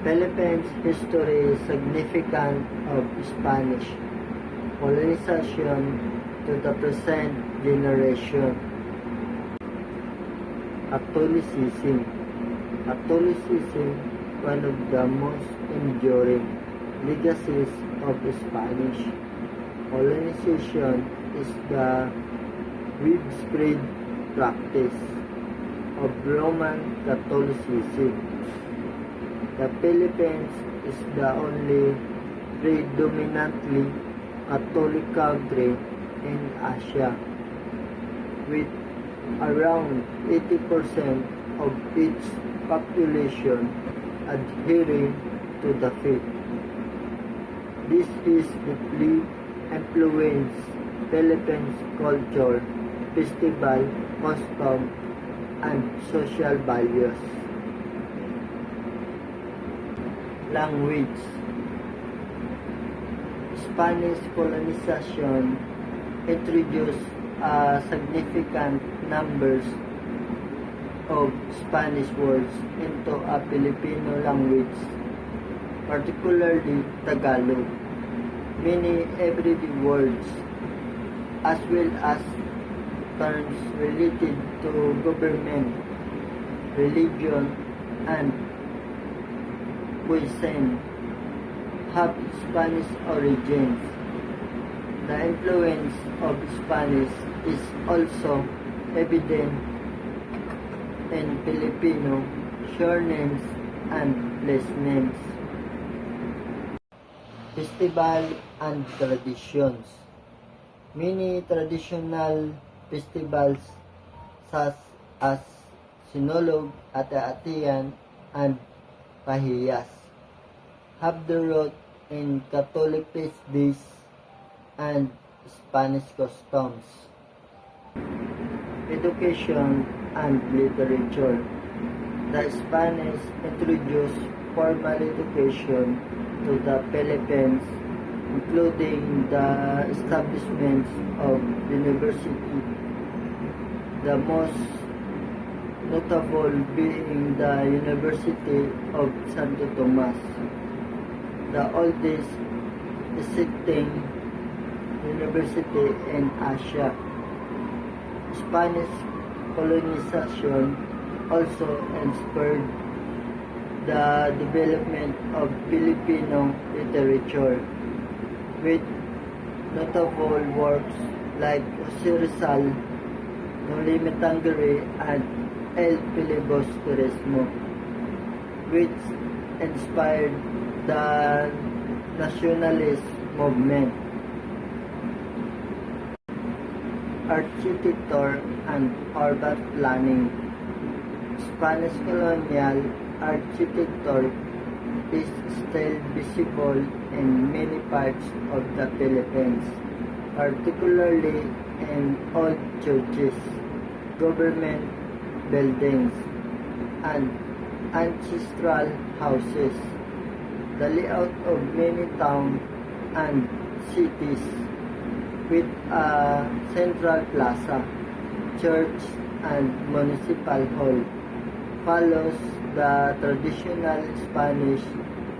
Philippines history is significant of Spanish colonization to the present generation. Catholicism. Catholicism, one of the most enduring legacies of Spanish colonization, is the widespread practice of Roman Catholicism. The Philippines is the only predominantly Catholic country in Asia, with around 80% of its population adhering to the faith. This is deeply influenced Philippines culture, festival, custom, and social values. Language. Spanish colonization introduced significant numbers of Spanish words into a Filipino language, particularly Tagalog. Many everyday words, as well as terms related to government, religion, and cuisine, have Spanish origins. The influence of Spanish is also evident in Filipino surnames and place names. Festival and traditions. Many traditional festivals such as Sinulog, Ate-Atian, and Pahiyas have their root in Catholic feast days and Spanish customs. Education and literature. The Spanish introduced formal education to the Philippines, including the establishment of university, the most notable being the University of Santo Tomas, the oldest existing university in Asia. Spanish colonization also inspired the development of Filipino literature, with notable works like Jose Rizal, Noli Me Tangere, and El Filibusterismo, which inspired the nationalist movement. Architecture and urban planning. Spanish colonial architecture is still visible in many parts of the Philippines, particularly in old churches, government buildings, and ancestral houses. The layout of many towns and cities, with a central plaza, church, and municipal hall, follows the traditional Spanish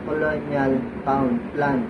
colonial town plan.